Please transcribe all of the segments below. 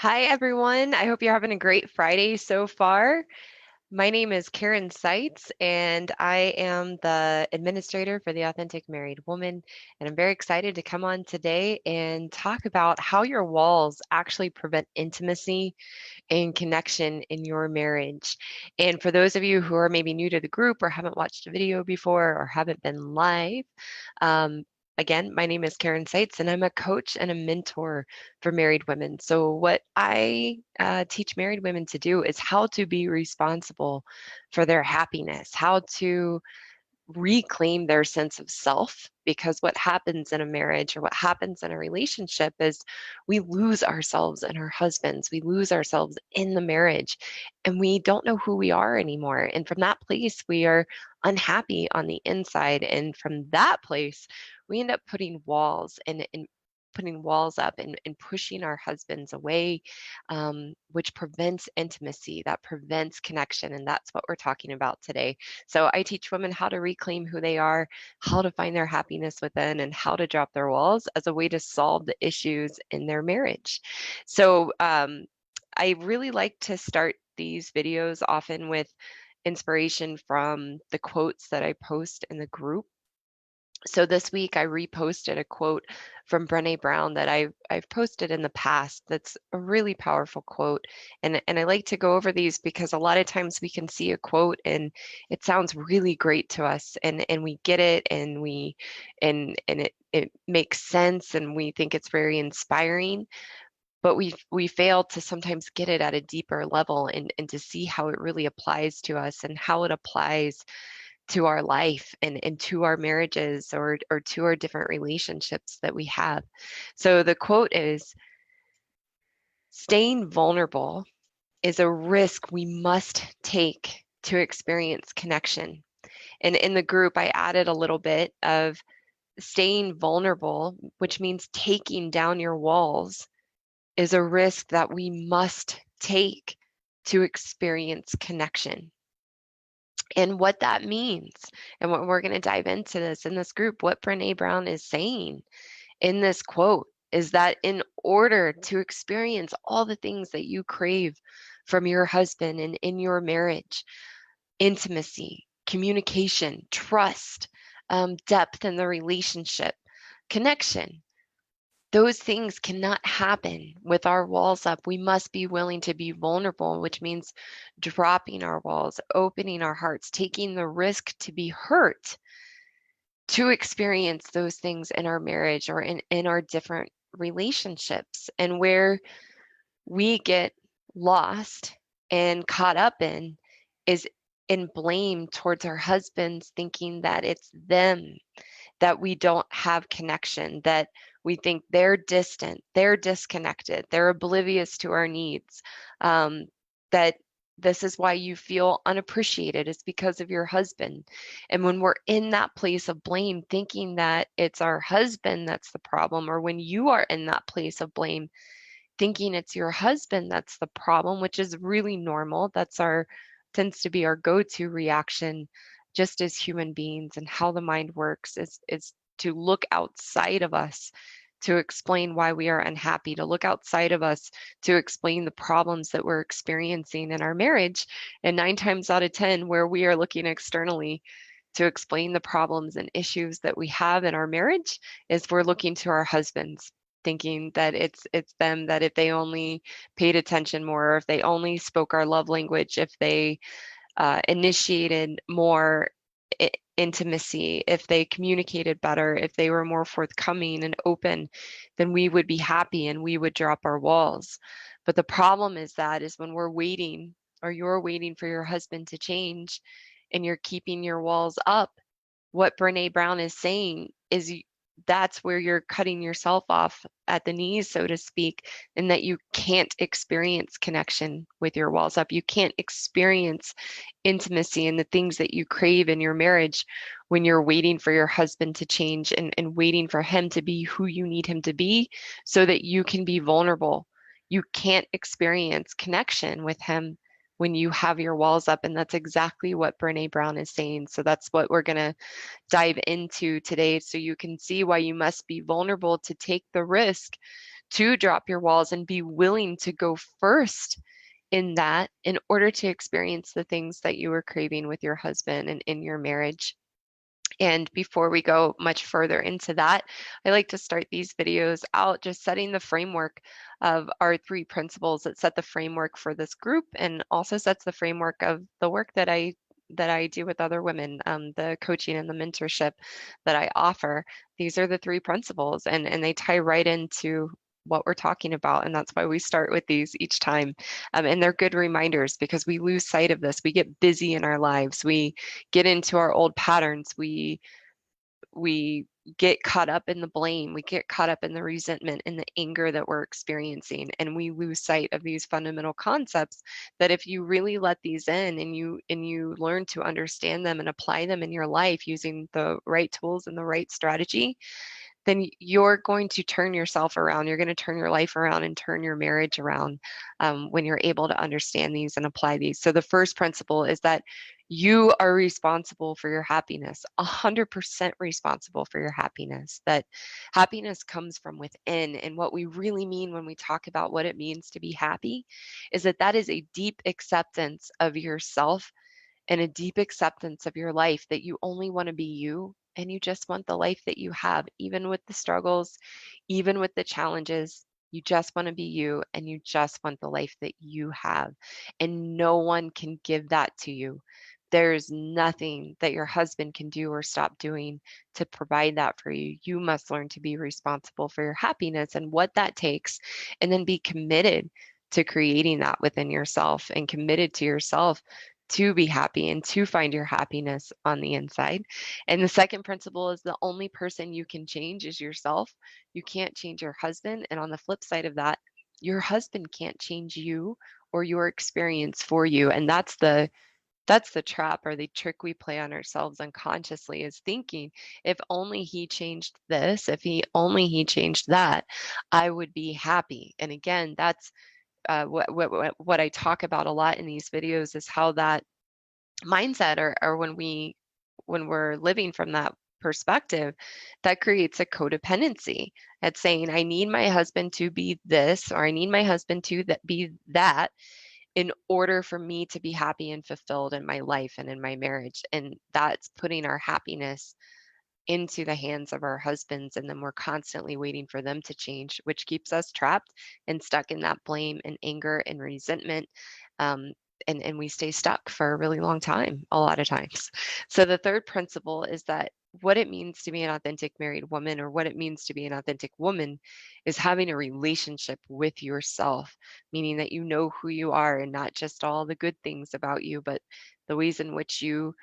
Hi, everyone. I hope you're having a great Friday so far. My name is Karen Seitz, and I am the administrator for the Authentic Married Woman. And I'm very excited to come on today and talk about how your walls actually prevent intimacy and connection in your marriage. And for those of you who are maybe new to the group or haven't watched a video before or haven't been live, um, again, my name is Karen Seitz, and I'm a coach and a mentor for married women. So, what I teach married women to do is how to be responsible for their happiness, how to reclaim their sense of self, because what happens in a marriage or what happens in a relationship is we lose ourselves in our husbands, we lose ourselves in the marriage, and we don't know who we are anymore. And from that place, we are unhappy on the inside. And from that place, we end up putting walls and putting walls up and pushing our husbands away, which prevents intimacy, that prevents connection. And that's what we're talking about today. So I teach women how to reclaim who they are, how to find their happiness within, and how to drop their walls as a way to solve the issues in their marriage. So I really like to start these videos often with inspiration from the quotes that I post in the group. So this week I reposted a quote from Brene Brown that I've posted in the past. That's a really powerful quote, and I like to go over these because a lot of times we can see a quote and it sounds really great to us, and we get it, and it makes sense, and we think it's very inspiring. But we fail to sometimes get it at a deeper level and to see how it really applies to us and how it applies to our life and to our marriages or to our different relationships that we have. So the quote is, staying vulnerable is a risk we must take to experience connection. And in the group, I added a little bit of staying vulnerable, which means taking down your walls, is a risk that we must take to experience connection. And what that means, and what we're going to dive into this in this group, what Brene Brown is saying in this quote is that in order to experience all the things that you crave from your husband and in your marriage, intimacy, communication, trust, depth in the relationship, connection, those things cannot happen with our walls up. We must be willing to be vulnerable, which means dropping our walls, opening our hearts, taking the risk to be hurt to experience those things in our marriage or in our different relationships. And where we get lost and caught up in is in blame towards our husbands, thinking that it's them, that we don't have connection, that we think they're distant, they're disconnected, they're oblivious to our needs, that this is why you feel unappreciated, is because of your husband. And when we're in that place of blame, thinking that it's our husband that's the problem, or when you are in that place of blame, thinking it's your husband that's the problem, which is really normal. That's our tends to be our go-to reaction just as human beings, and how the mind works is to look outside of us to explain why we are unhappy, to look outside of us to explain the problems that we're experiencing in our marriage. And 9 times out of 10, where we are looking externally to explain the problems and issues that we have in our marriage, is we're looking to our husbands, thinking that it's them, that if they only paid attention more, or if they only spoke our love language, if they initiated more intimacy, if they communicated better, if they were more forthcoming and open, then we would be happy and we would drop our walls. But the problem is when we're waiting, or you're waiting for your husband to change, and you're keeping your walls up, what Brene Brown is saying is that's where you're cutting yourself off at the knees, so to speak, and that you can't experience connection with your walls up. You can't experience intimacy and the things that you crave in your marriage when you're waiting for your husband to change, and waiting for him to be who you need him to be so that you can be vulnerable. You can't experience connection with him when you have your walls up. And that's exactly what Brene Brown is saying. So that's what we're going to dive into today, so you can see why you must be vulnerable to take the risk to drop your walls and be willing to go first in that in order to experience the things that you were craving with your husband and in your marriage. And before we go much further into that, I like to start these videos out just setting the framework of our three principles that set the framework for this group and also sets the framework of the work that I do with other women, the coaching and the mentorship that I offer. These are the three principles, and they tie right into what we're talking about. And that's why we start with these each time. And they're good reminders because we lose sight of this. We get busy in our lives. We get into our old patterns. We get caught up in the blame. We get caught up in the resentment and the anger that we're experiencing. And we lose sight of these fundamental concepts that if you really let these in and you learn to understand them and apply them in your life using the right tools and the right strategy, then you're going to turn yourself around. You're going to turn your life around and turn your marriage around when you're able to understand these and apply these. So the first principle is that you are responsible for your happiness, 100% responsible for your happiness, that happiness comes from within. And what we really mean when we talk about what it means to be happy is that that is a deep acceptance of yourself and a deep acceptance of your life, that you only want to be you and you just want the life that you have, even with the struggles, even with the challenges. You just want to be you and you just want the life that you have. And no one can give that to you. There's nothing that your husband can do or stop doing to provide that for you. You must learn to be responsible for your happiness and what that takes, and then be committed to creating that within yourself and committed to yourself to be happy and to find your happiness on the inside. And the second principle is the only person you can change is yourself. You can't change your husband. And on the flip side of that, your husband can't change you or your experience for you. And that's the trap or the trick we play on ourselves unconsciously, is thinking if only he changed this, if he changed that, I would be happy. And again, that's what I talk about a lot in these videos, is how that mindset, or when we're living from that perspective, that creates a codependency. It's saying I need my husband to be this, or I need my husband to be that, in order for me to be happy and fulfilled in my life and in my marriage. And that's putting our happiness into the hands of our husbands, and then we're constantly waiting for them to change, which keeps us trapped and stuck in that blame and anger and resentment. um, and we stay stuck for a really long time a lot of times. So the third principle is that what it means to be an authentic married woman, or what it means to be an authentic woman, is having a relationship with yourself, meaning that you know who you are and not just all the good things about you, but the ways in which you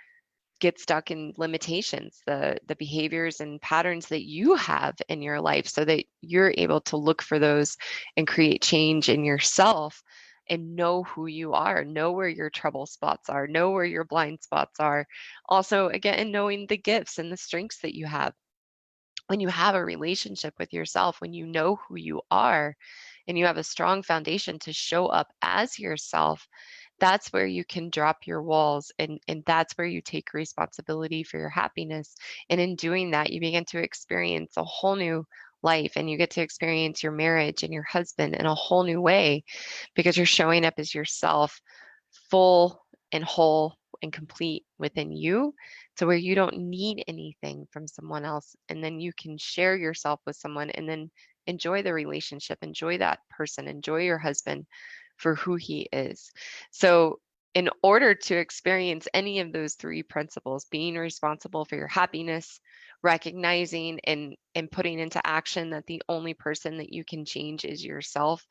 get stuck in limitations, the behaviors and patterns that you have in your life, so that you're able to look for those and create change in yourself and know who you are, know where your trouble spots are, know where your blind spots are. Also, again, knowing the gifts and the strengths that you have. When you have a relationship with yourself, when you know who you are and you have a strong foundation to show up as yourself, that's where you can drop your walls, and that's where you take responsibility for your happiness. And in doing that, you begin to experience a whole new life, and you get to experience your marriage and your husband in a whole new way, because you're showing up as yourself, full and whole and complete within you, to where you don't need anything from someone else. And then you can share yourself with someone and then enjoy the relationship, enjoy that person, enjoy your husband for who he is. So, in order to experience any of those three principles, being responsible for your happiness, recognizing and putting into action that the only person that you can change is yourself,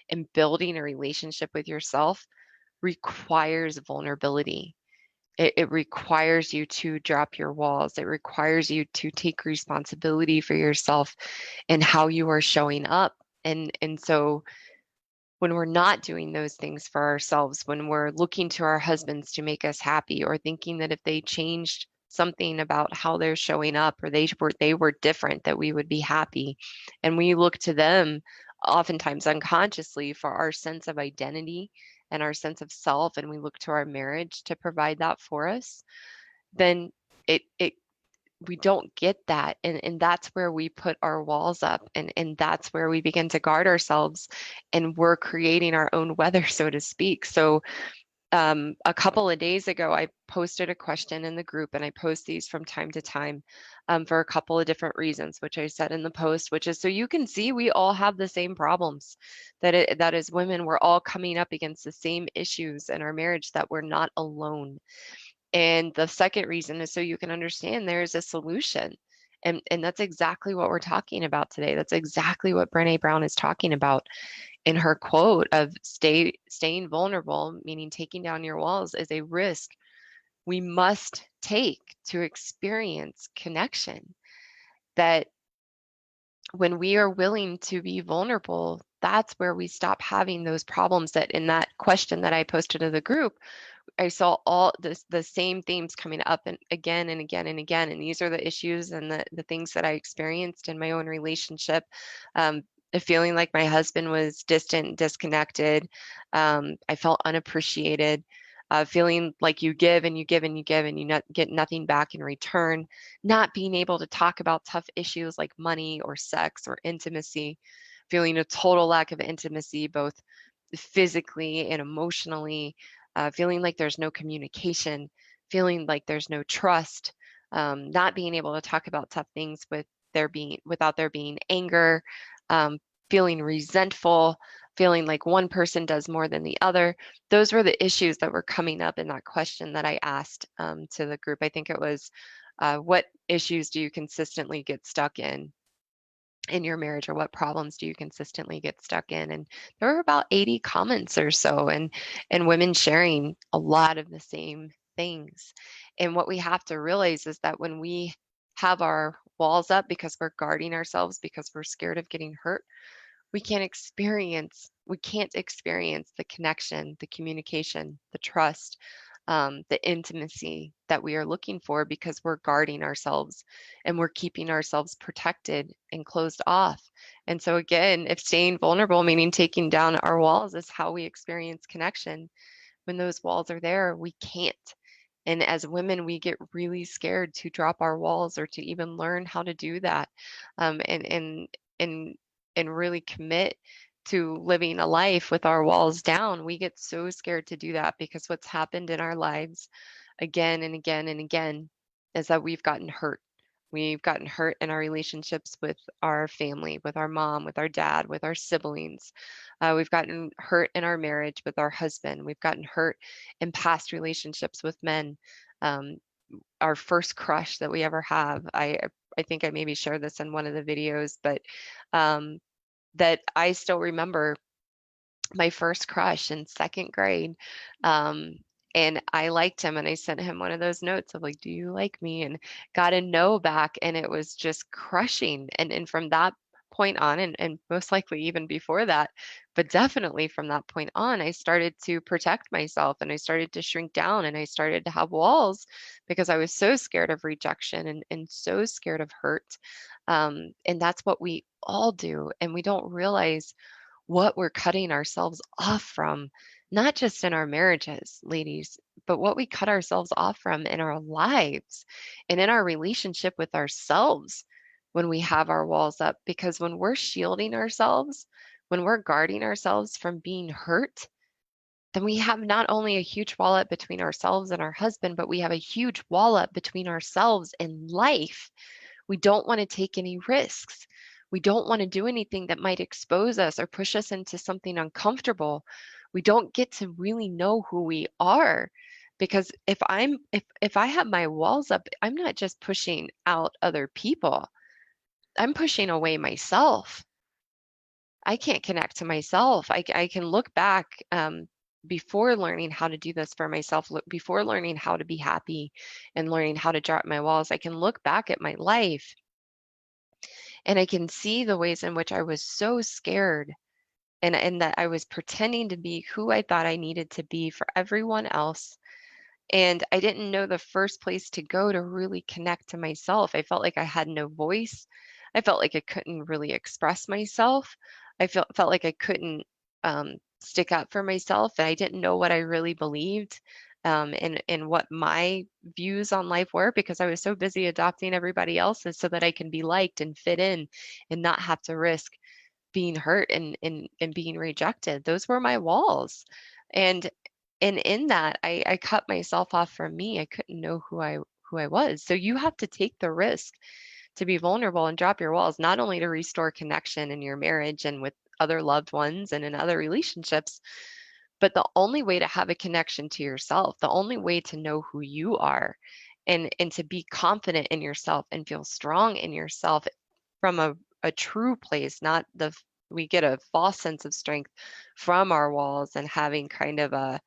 and building a relationship with yourself, requires vulnerability. It requires you to drop your walls. It requires you to take responsibility for yourself and how you are showing up. And so when we're not doing those things for ourselves, when we're looking to our husbands to make us happy, or thinking that if they changed something about how they're showing up, or they were different, that we would be happy, and we look to them oftentimes unconsciously for our sense of identity and our sense of self, and we look to our marriage to provide that for us, then it we don't get that. And that's where we put our walls up, and that's where we begin to guard ourselves, and we're creating our own weather, so to speak. So a couple of days ago, I posted a question in the group, and I post these from time to time for a couple of different reasons, which I said in the post, which is so you can see we all have the same problems. That as women, we're all coming up against the same issues in our marriage, that we're not alone. And the second reason is so you can understand there is a solution. And that's exactly what we're talking about today. That's exactly what Brene Brown is talking about in her quote of staying vulnerable, meaning taking down your walls, is a risk we must take to experience connection. That when we are willing to be vulnerable, that's where we stop having those problems. That in that question that I posted to the group, I saw all the same themes coming up and again and again and again. And these are the issues and the things that I experienced in my own relationship. Feeling like my husband was distant, disconnected. I felt unappreciated. Feeling like you give and you give and you give and you get nothing back in return. Not being able to talk about tough issues like money or sex or intimacy. Feeling a total lack of intimacy, both physically and emotionally, feeling like there's no communication, feeling like there's no trust, not being able to talk about tough things without there being anger, um, feeling resentful, feeling like one person does more than the other. Those were the issues that were coming up in that question that I asked to the group. I think it was, what issues do you consistently get stuck in your marriage, or what problems do you consistently get stuck in? And there were about 80 comments or so, and women sharing a lot of the same things. And what we have to realize is that when we have our walls up because we're guarding ourselves, because we're scared of getting hurt, we can't experience the connection, the communication, the trust, the intimacy that we are looking for, because we're guarding ourselves and we're keeping ourselves protected and closed off. And so again, if staying vulnerable, meaning taking down our walls, is how we experience connection, when those walls are there, we can't. And as women, we get really scared to drop our walls or to even learn how to do that, and and really commit to living a life with our walls down. We get so scared to do that because what's happened in our lives again and again and again is that we've gotten hurt. We've gotten hurt in our relationships with our family, with our mom, with our dad, with our siblings. We've gotten hurt in our marriage with our husband. We've gotten hurt in past relationships with men. Um, our first crush that we ever have. I think I maybe shared this in one of the videos, but um, that I still remember my first crush in second grade. Um, and I liked him, and I sent him one of those notes of like, do you like me? And got a no back, and it was just crushing. And from that point on, and most likely even before that, but definitely from that point on, I started to protect myself, and I started to shrink down, and I started to have walls because I was so scared of rejection, and so scared of hurt. And that's what we all do. And we don't realize what we're cutting ourselves off from, not just in our marriages, ladies, but what we cut ourselves off from in our lives and in our relationship with ourselves when we have our walls up. Because when we're shielding ourselves, when we're guarding ourselves from being hurt, then we have not only a huge wall up between ourselves and our husband, but we have a huge wall up between ourselves and life. We don't want to take any risks. We don't want to do anything that might expose us or push us into something uncomfortable. We don't get to really know who we are, because if I have my walls up, I'm not just pushing out other people. I'm pushing away myself. I can't connect to myself. I can look back, before learning how to do this for myself, before learning how to be happy and learning how to drop my walls. I can look back at my life, and I can see the ways in which I was so scared, and that I was pretending to be who I thought I needed to be for everyone else. And I didn't know the first place to go to really connect to myself. I felt like I had no voice. I felt like I couldn't really express myself. I felt like I couldn't stick up for myself, and I didn't know what I really believed. and what my views on life were, because I was so busy adopting everybody else's so that I can be liked and fit in and not have to risk being hurt and being rejected. Those were my walls. And and in that, I cut myself off from me. I couldn't know who I was. So you have to take the risk to be vulnerable and drop your walls, not only to restore connection in your marriage and with other loved ones and in other relationships, but the only way to have a connection to yourself, the only way to know who you are and to be confident in yourself and feel strong in yourself from a true place, not we get a false sense of strength from our walls and having kind of a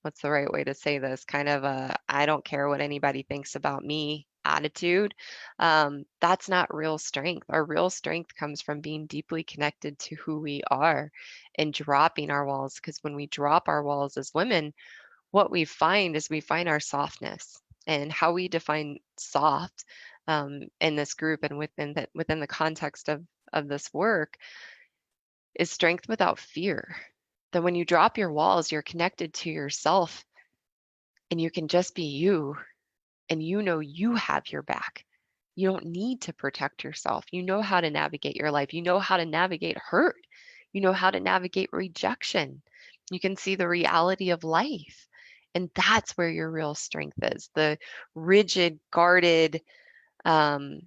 what's the right way to say this? Kind of a I don't care what anybody thinks about me attitude. That's not real strength. Our real strength comes from being deeply connected to who we are and dropping our walls. Because when we drop our walls as women, what we find is we find our softness, and how we define soft in this group and within the context of this work is strength without fear. That when you drop your walls, you're connected to yourself and you can just be you, and you know you have your back. You don't need to protect yourself. You know how to navigate your life. You know how to navigate hurt. You know how to navigate rejection. You can see the reality of life. And that's where your real strength is. The rigid, guarded um,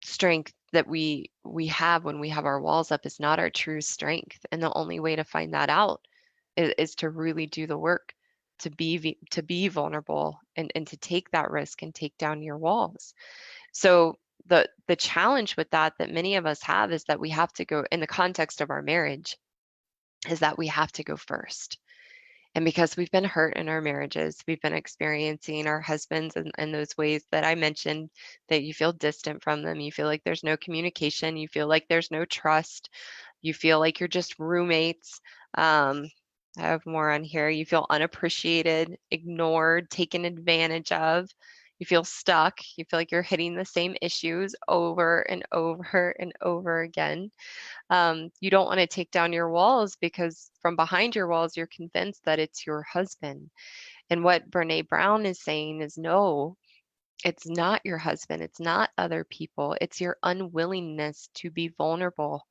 strength that we have when we have our walls up is not our true strength. And the only way to find that out is to really do the work to be vulnerable and to take that risk and take down your walls. So the challenge with that many of us have is that we have to go in the context of our marriage, is that we have to go first. And because we've been hurt in our marriages, we've been experiencing our husbands in those ways that I mentioned, that you feel distant from them. You feel like there's no communication. You feel like there's no trust. You feel like you're just roommates. I have more on here. You feel unappreciated, ignored, taken advantage of. You feel stuck. You feel like you're hitting the same issues over and over and over again. You don't want to take down your walls because from behind your walls, you're convinced that it's your husband. And what Brene Brown is saying is no, it's not your husband. It's not other people. It's your unwillingness to be vulnerable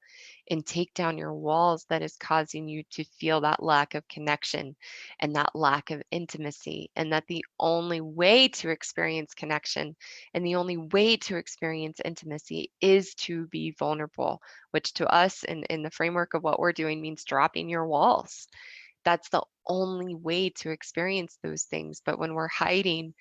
and take down your walls that is causing you to feel that lack of connection and that lack of intimacy. And that the only way to experience connection and the only way to experience intimacy is to be vulnerable, which to us in the framework of what we're doing means dropping your walls. That's the only way to experience those things. But when we're hiding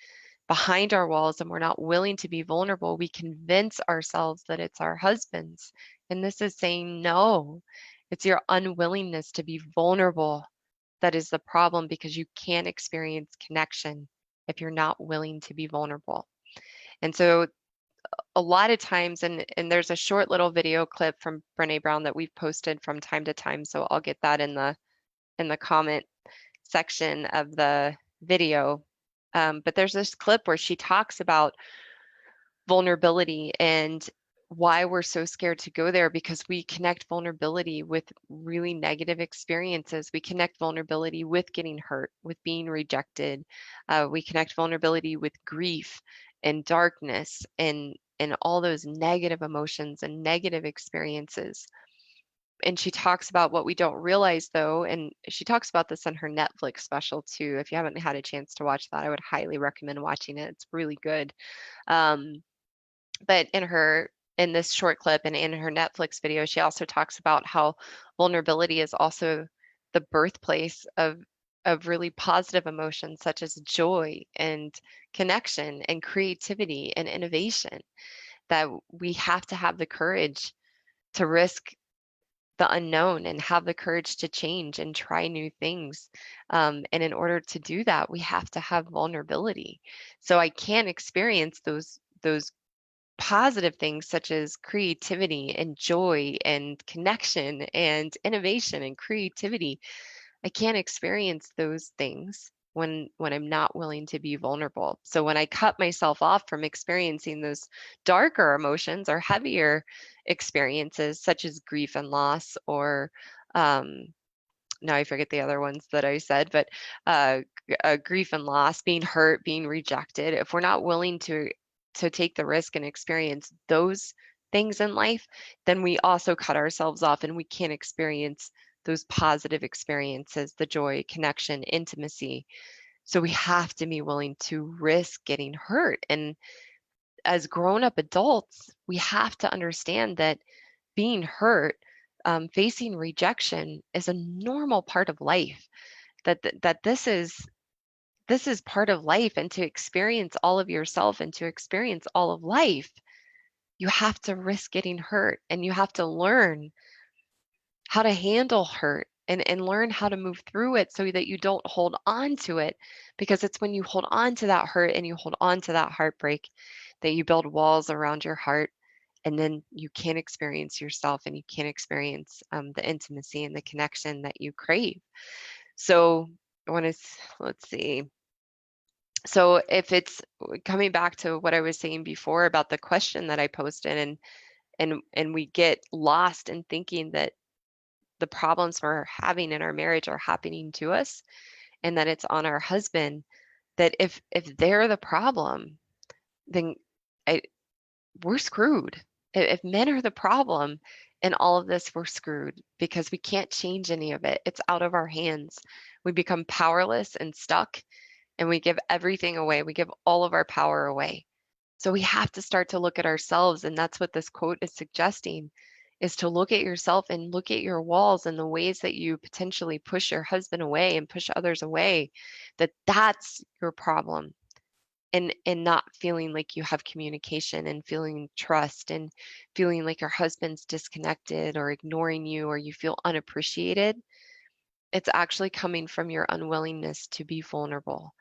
behind our walls and we're not willing to be vulnerable, we convince ourselves that it's our husbands. And this is saying no, it's your unwillingness to be vulnerable that is the problem, because you can't experience connection if you're not willing to be vulnerable. And so a lot of times, and there's a short little video clip from Brene Brown that we've posted from time to time, so I'll get that in the comment section of the video. But there's this clip where she talks about vulnerability and why we're so scared to go there, because we connect vulnerability with really negative experiences. We connect vulnerability with getting hurt, with being rejected. We connect vulnerability with grief and darkness and all those negative emotions and negative experiences. And she talks about what we don't realize though, and she talks about this on her Netflix special too. If you haven't had a chance to watch that, I would highly recommend watching it. It's really good. Um, but in this short clip and in her Netflix video, she also talks about how vulnerability is also the birthplace of really positive emotions such as joy and connection and creativity and innovation. That we have to have the courage to risk the unknown and have the courage to change and try new things. And in order to do that, we have to have vulnerability. So I can't experience those positive things such as creativity and joy and connection and innovation and creativity. I can't experience those things when I'm not willing to be vulnerable. So when I cut myself off from experiencing those darker emotions or heavier experiences such as grief and loss or now I forget the other ones that I said, but grief and loss, being hurt, being rejected. If we're not willing to take the risk and experience those things in life, then we also cut ourselves off and we can't experience those positive experiences, the joy, connection, intimacy. So we have to be willing to risk getting hurt. And as grown-up adults, we have to understand that being hurt, facing rejection is a normal part of life. That this is part of life, and to experience all of yourself and to experience all of life, you have to risk getting hurt, and you have to learn how to handle hurt and learn how to move through it so that you don't hold on to it, because it's when you hold on to that hurt and you hold on to that heartbreak that you build walls around your heart, and then you can't experience yourself and you can't experience the intimacy and the connection that you crave. So I want to, let's see. So if it's coming back to what I was saying before about the question that I posted, and we get lost in thinking that the problems we're having in our marriage are happening to us and that it's on our husband, that if they're the problem, then I, we're screwed. If men are the problem in all of this, we're screwed because we can't change any of it. It's out of our hands. We become powerless and stuck, and we give everything away. We give all of our power away. So we have to start to look at ourselves, and that's what this quote is suggesting, is to look at yourself and look at your walls and the ways that you potentially push your husband away and push others away, that that's your problem. And not feeling like you have communication and feeling trust and feeling like your husband's disconnected or ignoring you or you feel unappreciated. It's actually coming from your unwillingness to be vulnerable,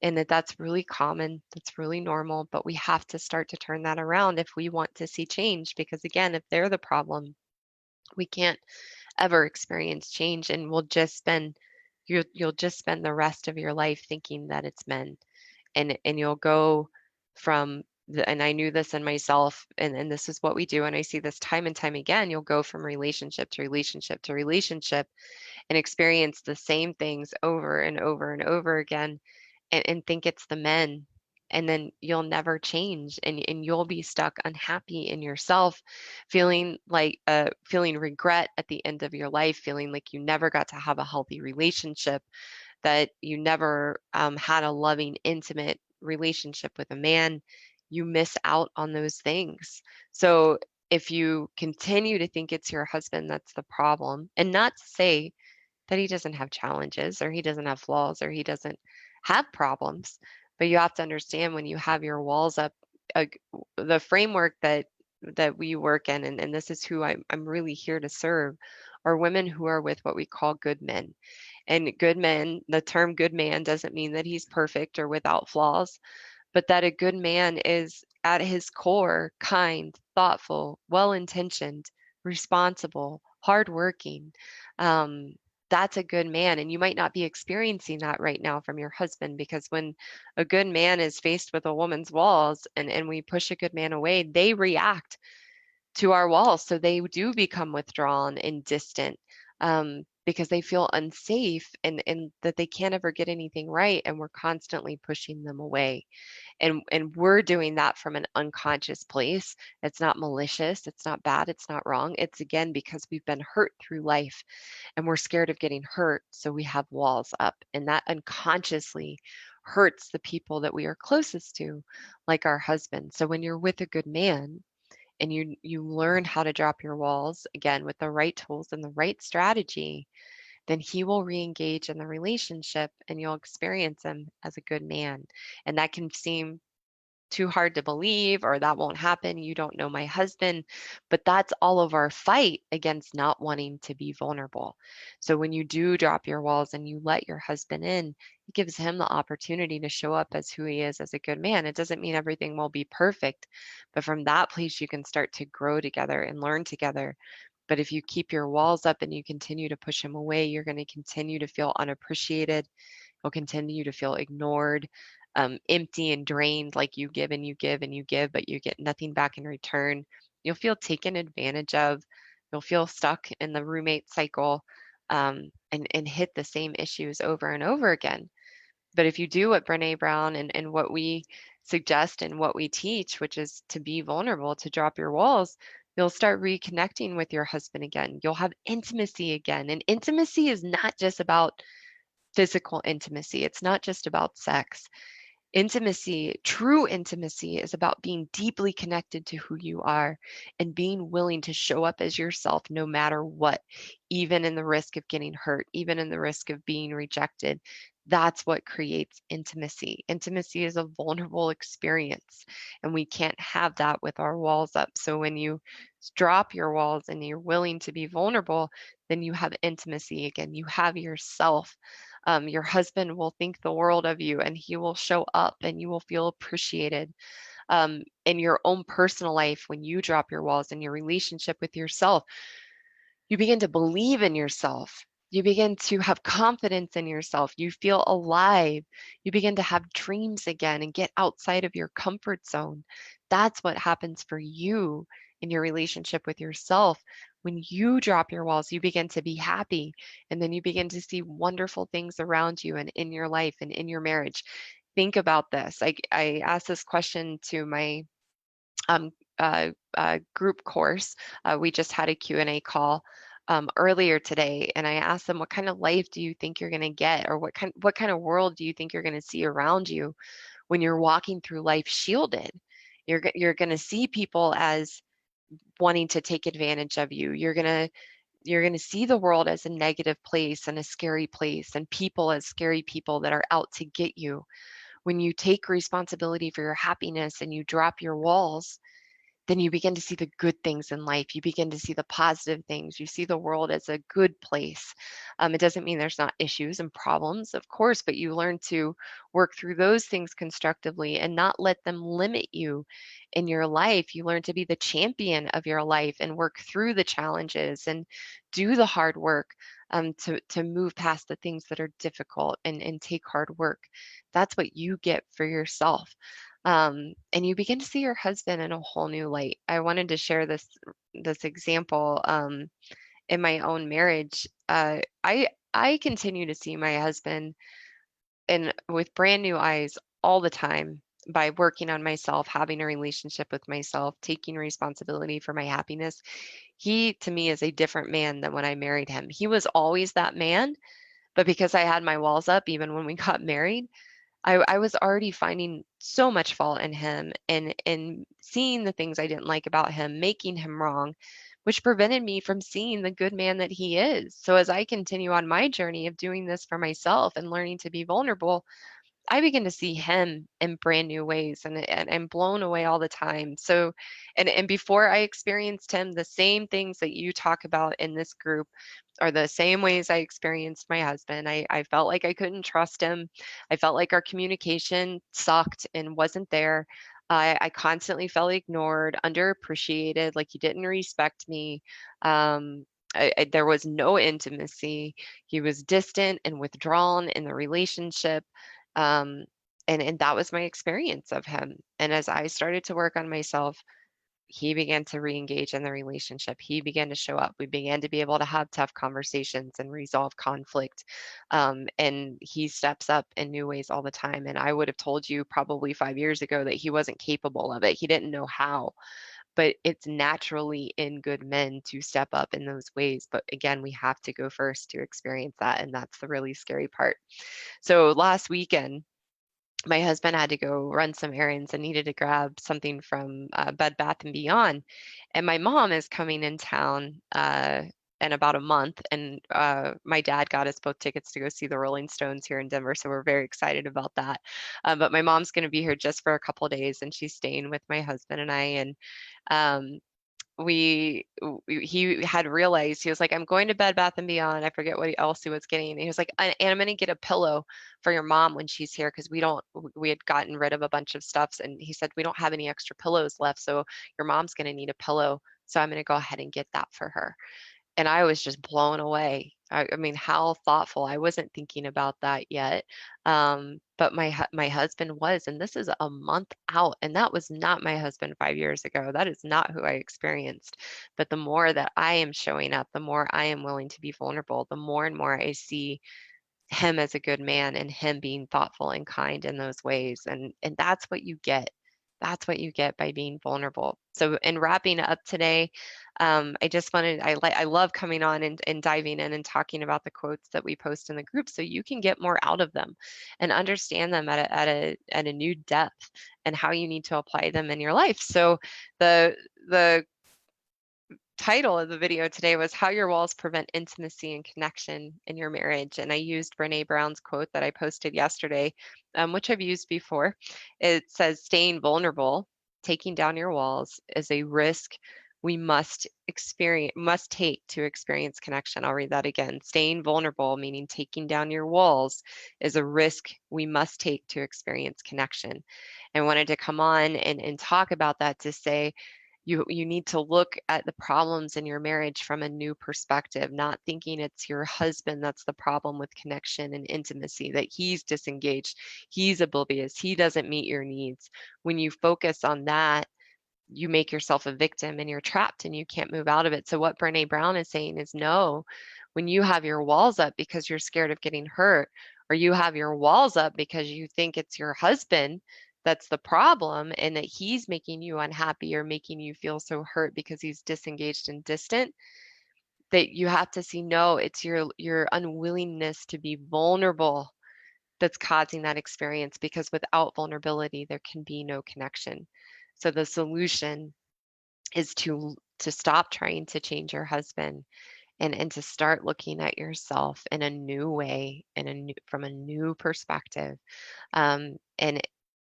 and that's really common, that's really normal, but we have to start to turn that around if we want to see change, because again, if they're the problem, we can't ever experience change, and you'll just spend the rest of your life thinking that it's men, and you'll go from and I knew this in myself, and this is what we do, and I see this time and time again. You'll go from relationship to relationship to relationship and experience the same things over and over and over again, and think it's the men, and then you'll never change, and you'll be stuck unhappy in yourself, feeling like feeling regret at the end of your life, feeling like you never got to have a healthy relationship, that you never had a loving, intimate relationship with a man. You miss out on those things. So if you continue to think it's your husband that's the problem, and not to say that he doesn't have challenges or he doesn't have flaws or he doesn't have problems. But you have to understand, when you have your walls up, uh, the framework that we work in, and this is who I'm really here to serve, are women who are with what we call good men. And good men, the term good man doesn't mean that he's perfect or without flaws, but that a good man is at his core kind, thoughtful, well-intentioned, responsible, hardworking. Um, that's a good man. And you might not be experiencing that right now from your husband, because when a good man is faced with a woman's walls, and we push a good man away, they react to our walls. So they do become withdrawn and distant, because they feel unsafe, and that they can't ever get anything right. And we're constantly pushing them away. And we're doing that from an unconscious place. It's not malicious, it's not bad, it's not wrong. It's again because we've been hurt through life and we're scared of getting hurt, so we have walls up, and that unconsciously hurts the people that we are closest to, like our husband. So when you're with a good man and you learn how to drop your walls, again with the right tools and the right strategy, then he will re-engage in the relationship and you'll experience him as a good man. And that can seem too hard to believe, or that won't happen. You don't know my husband, but that's all of our fight against not wanting to be vulnerable. So when you do drop your walls and you let your husband in, it gives him the opportunity to show up as who he is, as a good man. It doesn't mean everything will be perfect, but from that place, you can start to grow together and learn together. But if you keep your walls up and you continue to push him away, you're going to continue to feel unappreciated. You'll continue to feel ignored, empty and drained, like you give and you give and you give, but you get nothing back in return. You'll feel taken advantage of. You'll feel stuck in the roommate cycle. and hit the same issues over and over again. But if you do what Brene Brown and what we suggest and what we teach, which is to be vulnerable, to drop your walls, you'll start reconnecting with your husband again. You'll have intimacy again. And intimacy is not just about physical intimacy, it's not just about sex. Intimacy, true intimacy, is about being deeply connected to who you are and being willing to show up as yourself no matter what, even in the risk of getting hurt, even in the risk of being rejected. That's what creates intimacy. Intimacy is a vulnerable experience, and we can't have that with our walls up. So when you drop your walls and you're willing to be vulnerable, then you have intimacy again. You have yourself. Your husband will think the world of you and he will show up and you will feel appreciated. In your own personal life, when you drop your walls in your relationship with yourself, you begin to believe in yourself. You begin to have confidence in yourself. You feel alive. You begin to have dreams again and get outside of your comfort zone. That's what happens for you in your relationship with yourself. When you drop your walls, you begin to be happy. And then you begin to see wonderful things around you and in your life and in your marriage. Think about this. I asked this question to my um, group course. We just had a Q&A call earlier today, and I asked them, what kind of life do you think you're going to get, or what kind of world do you think you're going to see around you when you're walking through life shielded? You're going to see people as wanting to take advantage of you. You're going to see the world as a negative place and a scary place, and people as scary people that are out to get you. When you take responsibility for your happiness and you drop your walls, then you begin to see the good things in life. You begin to see the positive things. You see the world as a good place. It doesn't mean there's not issues and problems, of course, but you learn to work through those things constructively and not let them limit you in your life. You learn to be the champion of your life and work through the challenges and do the hard work, to move past the things that are difficult and take hard work. That's what you get for yourself. And you begin to see your husband in a whole new light. I wanted to share this example, in my own marriage. I continue to see my husband and with brand new eyes all the time by working on myself, having a relationship with myself, taking responsibility for my happiness. He, to me, is a different man than when I married him. He was always that man, but because I had my walls up, even when we got married, I was already finding so much fault in him and seeing the things I didn't like about him, making him wrong, which prevented me from seeing the good man that he is. So as I continue on my journey of doing this for myself and learning to be vulnerable, I begin to see him in brand new ways, and I'm blown away all the time. So, and before I experienced him, the same things that you talk about in this group are the same ways I experienced my husband. I felt like I couldn't trust him. I felt like our communication sucked and wasn't there. I constantly felt ignored, underappreciated, like he didn't respect me. There was no intimacy. He was distant and withdrawn in the relationship. Um, and that was my experience of him. And as I started to work on myself, he began to re-engage in the relationship. He began to show up. We began to be able to have tough conversations and resolve conflict. And he steps up in new ways all the time. And I would have told you probably 5 years ago that he wasn't capable of it. He didn't know how. But it's naturally in good men to step up in those ways. But again, we have to go first to experience that. And that's the really scary part. So last weekend, my husband had to go run some errands and needed to grab something from Bed Bath and Beyond. And my mom is coming in town in about a month, and my dad got us both tickets to go see the Rolling Stones here in Denver, so we're very excited about that. But my mom's going to be here just for a couple days, and she's staying with my husband and I. And um, he had realized, he was like, I'm going to Bed Bath and Beyond. I forget what else he was getting. And he was like, and I'm going to get a pillow for your mom when she's here, because we had gotten rid of a bunch of stuffs, and he said we don't have any extra pillows left, so your mom's going to need a pillow, so I'm going to go ahead and get that for her. And I was just blown away. I mean, how thoughtful. I wasn't thinking about that yet. but my husband was, and this is a month out, and that was not my husband 5 years ago. That is not who I experienced. But the more that I am showing up, the more I am willing to be vulnerable, the more and more I see him as a good man and him being thoughtful and kind in those ways. And that's what you get. That's what you get by being vulnerable. So in wrapping up today, I just wanted, I love coming on and diving in and talking about the quotes that we post in the group so you can get more out of them and understand them at a new depth and how you need to apply them in your life. So the title of the video today was How Your Walls Prevent Intimacy and Connection in Your Marriage. And I used Brene Brown's quote that I posted yesterday, which I've used before. It says, staying vulnerable, taking down your walls is a risk we must take to experience connection. I'll read that again. Staying vulnerable, meaning taking down your walls, is a risk we must take to experience connection. I wanted to come on and talk about that to say, you need to look at the problems in your marriage from a new perspective, not thinking it's your husband that's the problem with connection and intimacy, that he's disengaged, he's oblivious, he doesn't meet your needs. When you focus on that, you make yourself a victim and you're trapped and you can't move out of it. So what Brene Brown is saying is no, when you have your walls up because you're scared of getting hurt, or you have your walls up because you think it's your husband that's the problem and that he's making you unhappy or making you feel so hurt because he's disengaged and distant, that you have to see no, it's your unwillingness to be vulnerable that's causing that experience, because without vulnerability there can be no connection. So the solution is to stop trying to change your husband and to start looking at yourself in a new way, from a new perspective, and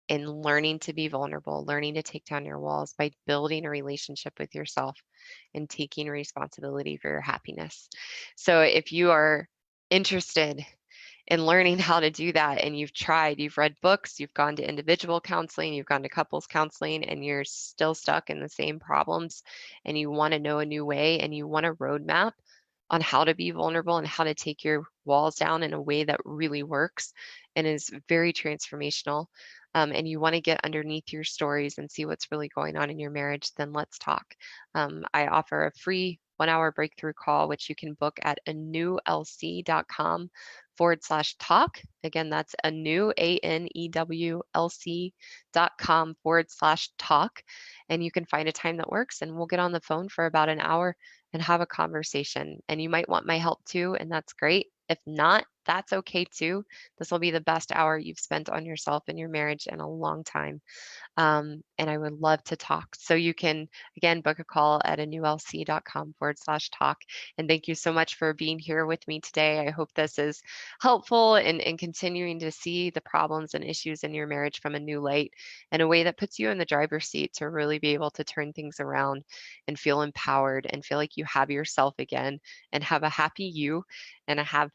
in learning to be vulnerable, learning to take down your walls by building a relationship with yourself and taking responsibility for your happiness. So if you are interested in learning how to do that and you've read books, you've gone to individual counseling, you've gone to couples counseling, and you're still stuck in the same problems and you want to know a new way and you want a roadmap on how to be vulnerable and how to take your walls down in a way that really works and is very transformational, and you want to get underneath your stories and see what's really going on in your marriage, then let's talk. I offer a free 1 hour breakthrough call, which you can book at anewlc.com/talk. Again, that's anewlc.com/talk. And you can find a time that works and we'll get on the phone for about an hour and have a conversation. And you might want my help too, and that's great. If not, that's okay too. This will be the best hour you've spent on yourself and your marriage in a long time. And I would love to talk. So you can, again, book a call at anewlc.com/talk. And thank you so much for being here with me today. I hope this is helpful in continuing to see the problems and issues in your marriage from a new light, in a way that puts you in the driver's seat to really be able to turn things around and feel empowered and feel like you have yourself again and have a happy you and have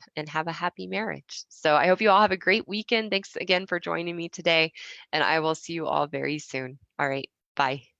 a happy marriage. So I hope you all have a great weekend. Thanks again for joining me today, and I will see you all very soon. All right, bye.